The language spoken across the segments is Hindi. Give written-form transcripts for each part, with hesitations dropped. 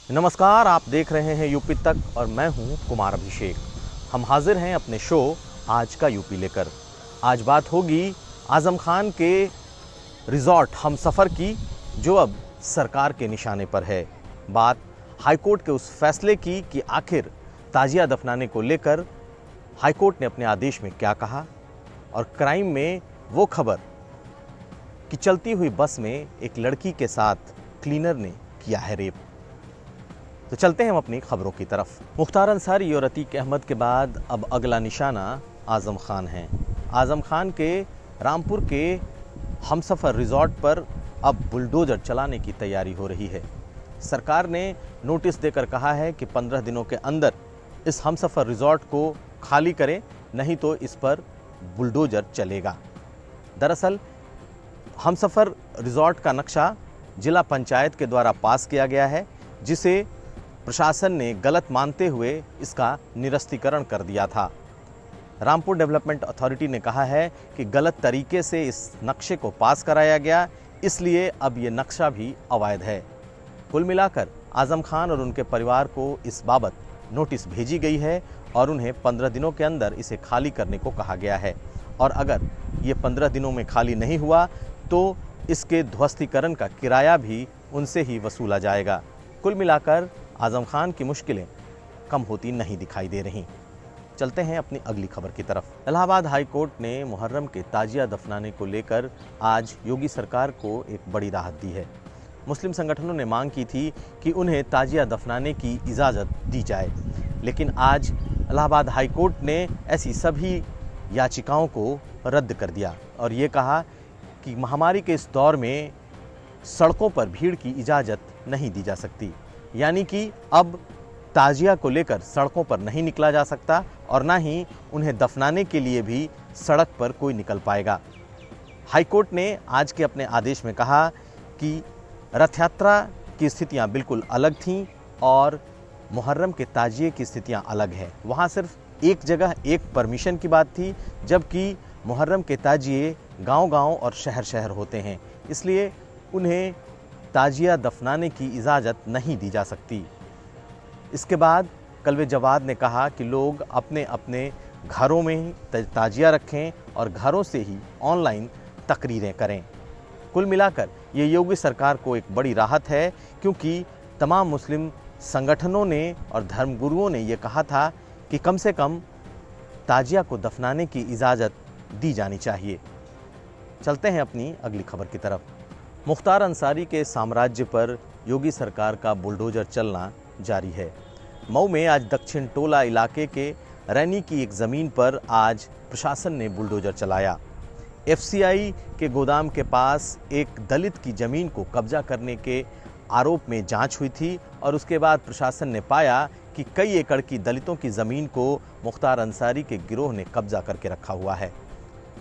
नमस्कार, आप देख रहे हैं यूपी तक और मैं हूं कुमार अभिषेक। हम हाजिर हैं अपने शो आज का यूपी लेकर। आज बात होगी आज़म खान के रिजॉर्ट हमसफ़र की, जो अब सरकार के निशाने पर है। बात हाईकोर्ट के उस फैसले की कि आखिर ताजिया दफनाने को लेकर हाईकोर्ट ने अपने आदेश में क्या कहा, और क्राइम में वो खबर कि चलती हुई बस में एक लड़की के साथ क्लीनर ने किया है रेप। तो चलते हैं हम अपनी खबरों की तरफ। मुख्तार अंसारी और अतीक अहमद के बाद अब अगला निशाना आज़म खान है। आज़म खान के रामपुर के हमसफ़र रिजॉर्ट पर अब बुलडोज़र चलाने की तैयारी हो रही है। सरकार ने नोटिस देकर कहा है कि 15 दिनों के अंदर इस हमसफ़र रिजॉर्ट को खाली करें, नहीं तो इस पर बुलडोज़र चलेगा। दरअसल हमसफ़र रिजॉर्ट का नक्शा जिला पंचायत के द्वारा पास किया गया है, जिसे प्रशासन ने गलत मानते हुए इसका निरस्तीकरण कर दिया था। रामपुर डेवलपमेंट अथॉरिटी ने कहा है कि गलत तरीके से इस नक्शे को पास कराया गया, इसलिए अब ये नक्शा भी अवैध है। कुल मिलाकर आज़म खान और उनके परिवार को इस बाबत नोटिस भेजी गई है और उन्हें 15 दिनों के अंदर इसे खाली करने को कहा गया है, और अगर ये 15 दिनों में खाली नहीं हुआ तो इसके ध्वस्तीकरण का किराया भी उनसे ही वसूला जाएगा। कुल मिलाकर आज़म खान की मुश्किलें कम होती नहीं दिखाई दे रहीं। चलते हैं अपनी अगली खबर की तरफ। इलाहाबाद हाई कोर्ट ने मुहर्रम के ताजिया दफनाने को लेकर आज योगी सरकार को एक बड़ी राहत दी है। मुस्लिम संगठनों ने मांग की थी कि उन्हें ताजिया दफनाने की इजाज़त दी जाए, लेकिन आज इलाहाबाद हाई कोर्ट ने ऐसी सभी याचिकाओं को रद्द कर दिया और ये कहा कि महामारी के इस दौर में सड़कों पर भीड़ की इजाज़त नहीं दी जा सकती, यानी कि अब ताजिया को लेकर सड़कों पर नहीं निकला जा सकता और ना ही उन्हें दफनाने के लिए भी सड़क पर कोई निकल पाएगा। हाईकोर्ट ने आज के अपने आदेश में कहा कि रथ यात्रा की स्थितियां बिल्कुल अलग थीं और मुहर्रम के ताजिए की स्थितियां अलग हैं। वहां सिर्फ एक जगह एक परमिशन की बात थी, जबकि मुहर्रम के ताजिए गांव-गांव और शहर-शहर होते हैं, इसलिए उन्हें ताजिया दफनाने की इजाज़त नहीं दी जा सकती। इसके बाद कलवे जवाद ने कहा कि लोग अपने अपने घरों में ही ताजिया रखें और घरों से ही ऑनलाइन तकरीरें करें। कुल मिलाकर ये योगी सरकार को एक बड़ी राहत है, क्योंकि तमाम मुस्लिम संगठनों ने और धर्मगुरुओं ने ये कहा था कि कम से कम ताजिया को दफनाने की इजाज़त दी जानी चाहिए। चलते हैं अपनी अगली खबर की तरफ। मुख्तार अंसारी के साम्राज्य पर योगी सरकार का बुलडोज़र चलना जारी है। मऊ में आज दक्षिण टोला इलाके के रैनी की एक ज़मीन पर आज प्रशासन ने बुलडोज़र चलाया। एफसीआई के गोदाम के पास एक दलित की ज़मीन को कब्जा करने के आरोप में जांच हुई थी और उसके बाद प्रशासन ने पाया कि कई एकड़ की दलितों की ज़मीन को मुख्तार अंसारी के गिरोह ने कब्जा करके रखा हुआ है,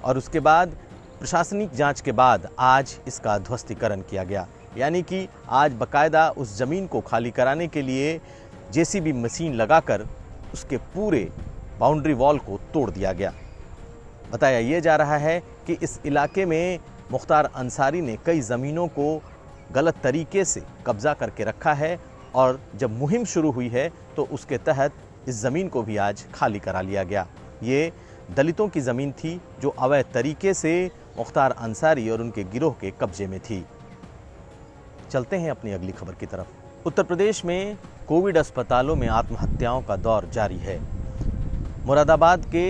और उसके बाद प्रशासनिक जांच के बाद आज इसका ध्वस्तीकरण किया गया, यानी कि आज बकायदा उस ज़मीन को खाली कराने के लिए जेसीबी मशीन लगाकर उसके पूरे बाउंड्री वॉल को तोड़ दिया गया। बताया ये जा रहा है कि इस इलाके में मुख्तार अंसारी ने कई ज़मीनों को गलत तरीके से कब्जा करके रखा है, और जब मुहिम शुरू हुई है तो उसके तहत इस ज़मीन को भी आज खाली करा लिया गया। ये दलितों की ज़मीन थी जो अवैध तरीके से मुख्तार अंसारी और उनके गिरोह के कब्जे में थी। चलते हैं अपनी अगली खबर की तरफ। उत्तर प्रदेश में कोविड अस्पतालों में आत्महत्याओं का दौर जारी है। मुरादाबाद के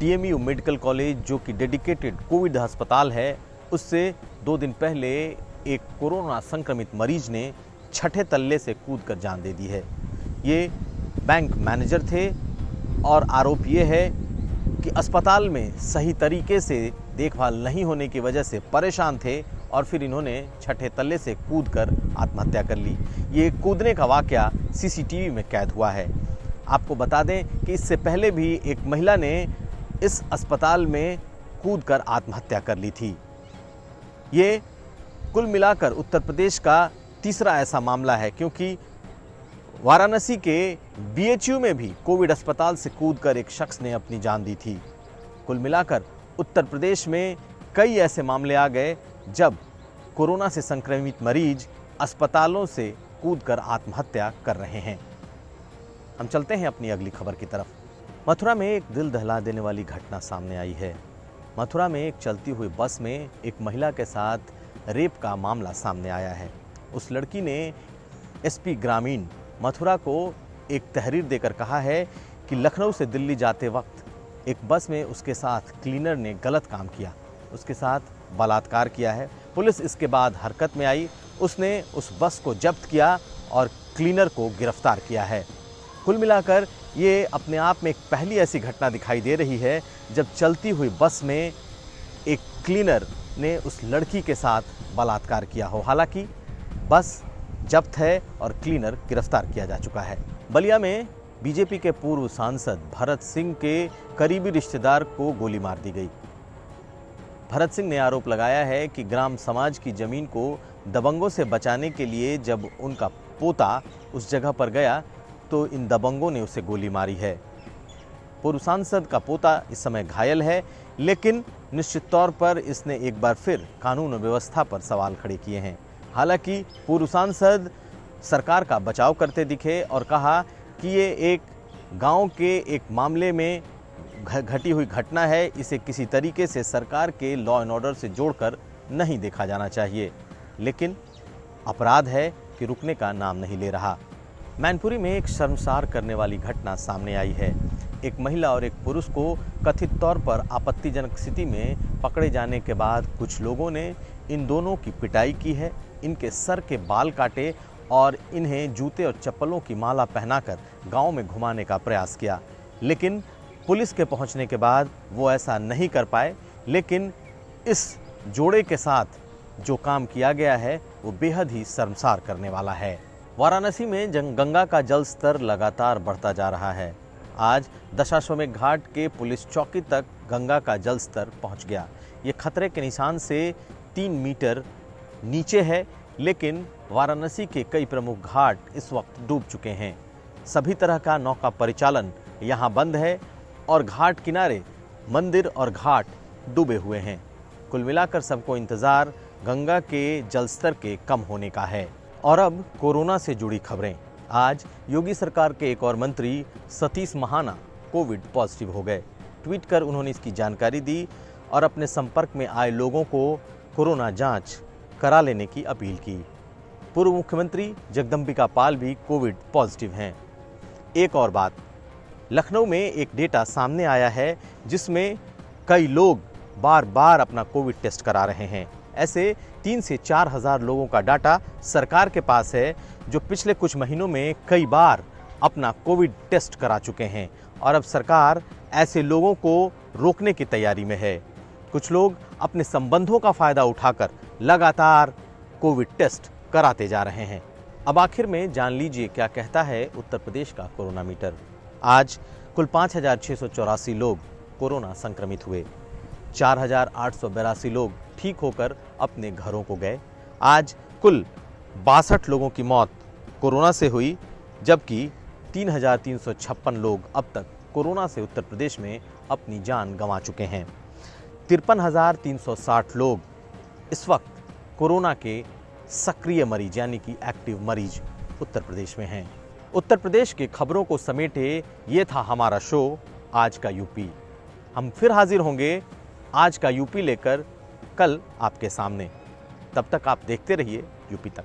टीएमयू मेडिकल कॉलेज, जो कि डेडिकेटेड कोविड अस्पताल है, उससे 2 दिन पहले एक कोरोना संक्रमित मरीज ने 6ठे तल्ले से कूदकर जान दे दी है। ये बैंक मैनेजर थे और आरोप ये है कि अस्पताल में सही तरीके से देखभाल नहीं होने की वजह से परेशान थे और फिर इन्होंने 6ठे तल्ले से कूदकर आत्महत्या कर ली। ये कूदने का वाकया सीसीटीवी में कैद हुआ है। आपको बता दें कि इससे पहले भी एक महिला ने इस अस्पताल में कूदकर आत्महत्या कर ली थी। ये कुल मिलाकर उत्तर प्रदेश का तीसरा ऐसा मामला है, क्योंकि वाराणसी के बीएचयू में भी कोविड अस्पताल से कूदकर एक शख्स ने अपनी जान दी थी। कुल मिलाकर उत्तर प्रदेश में कई ऐसे मामले आ गए जब कोरोना से संक्रमित मरीज अस्पतालों से कूदकर आत्महत्या कर रहे हैं। हम चलते हैं अपनी अगली खबर की तरफ। मथुरा में एक दिल दहला देने वाली घटना सामने आई है। मथुरा में एक चलती हुई बस में एक महिला के साथ रेप का मामला सामने आया है। उस लड़की ने एसपी ग्रामीण मथुरा को एक तहरीर देकर कहा है कि लखनऊ से दिल्ली जाते वक्त एक बस में उसके साथ क्लीनर ने गलत काम किया, उसके साथ बलात्कार किया है। पुलिस इसके बाद हरकत में आई, उसने उस बस को जब्त किया और क्लीनर को गिरफ्तार किया है। कुल मिलाकर ये अपने आप में एक पहली ऐसी घटना दिखाई दे रही है जब चलती हुई बस में एक क्लीनर ने उस लड़की के साथ बलात्कार किया हो। हालांकि बस जब्त है और क्लीनर गिरफ्तार किया जा चुका है। बलिया में बीजेपी के पूर्व सांसद भरत सिंह के करीबी रिश्तेदार को गोली मार दी गई। भरत सिंह ने आरोप लगाया है कि ग्राम समाज की जमीन को दबंगों से बचाने के लिए जब उनका पोता उस जगह पर गया तो इन दबंगों ने उसे गोली मारी है। पूर्व सांसद का पोता इस समय घायल है, लेकिन निश्चित तौर पर इसने एक बार फिर कानून और व्यवस्था पर सवाल खड़े किए हैं। हालांकि पूर्व सांसद सरकार का बचाव करते दिखे और कहा कि ये एक गांव के एक मामले में घटी हुई घटना है, इसे किसी तरीके से सरकार के लॉ एंड ऑर्डर से जोड़कर नहीं देखा जाना चाहिए। लेकिन अपराध है कि रुकने का नाम नहीं ले रहा। मैनपुरी में एक शर्मसार करने वाली घटना सामने आई है। एक महिला और एक पुरुष को कथित तौर पर आपत्तिजनक स्थिति में पकड़े जाने के बाद कुछ लोगों ने इन दोनों की पिटाई की है, इनके सर के बाल काटे और इन्हें जूते और चप्पलों की माला पहनाकर गांव में घुमाने का प्रयास किया। लेकिन पुलिस के पहुंचने के बाद वो ऐसा नहीं कर पाए। लेकिन इस जोड़े के साथ जो काम किया गया है वो बेहद ही शर्मसार करने वाला है। वाराणसी में गंगा का जल स्तर लगातार बढ़ता जा रहा है। आज दशाश्वमेध घाट के पुलिस चौकी तक गंगा का जल स्तर पहुंच गया। ये खतरे के निशान से 3 मीटर नीचे है, लेकिन वाराणसी के कई प्रमुख घाट इस वक्त डूब चुके हैं। सभी तरह का नौका परिचालन यहाँ बंद है और घाट किनारे मंदिर और घाट डूबे हुए हैं। कुल मिलाकर सबको इंतज़ार गंगा के जलस्तर के कम होने का है। और अब कोरोना से जुड़ी खबरें। आज योगी सरकार के एक और मंत्री सतीश महाना कोविड पॉजिटिव हो गए। ट्वीट कर उन्होंने इसकी जानकारी दी और अपने संपर्क में आए लोगों को कोरोना जांच करा लेने की अपील की। पूर्व मुख्यमंत्री जगदम्बिका पाल भी कोविड पॉजिटिव हैं। एक और बात, लखनऊ में एक डेटा सामने आया है जिसमें कई लोग बार बार अपना कोविड टेस्ट करा रहे हैं। ऐसे 3 से 4 हज़ार लोगों का डाटा सरकार के पास है जो पिछले कुछ महीनों में कई बार अपना कोविड टेस्ट करा चुके हैं और अब सरकार ऐसे लोगों को रोकने की तैयारी में है। कुछ लोग अपने संबंधों का फायदा उठाकर लगातार कोविड टेस्ट कराते जा रहे हैं। अब आखिर में जान लीजिए क्या कहता है उत्तर प्रदेश का कोरोना मीटर। आज कुल 5,684 लोग कोरोना संक्रमित हुए, 4,882 लोग ठीक होकर अपने घरों को गए। आज कुल 62 लोगों की मौत कोरोना से हुई, जबकि 3,356 लोग अब तक कोरोना से उत्तर प्रदेश में अपनी जान गंवा चुके हैं। 53,360 लोग इस वक्त कोरोना के सक्रिय मरीज यानी कि एक्टिव मरीज उत्तर प्रदेश में हैं। उत्तर प्रदेश की खबरों को समेटे ये था हमारा शो आज का यूपी। हम फिर हाजिर होंगे आज का यूपी लेकर कल आपके सामने। तब तक आप देखते रहिए यूपी तक।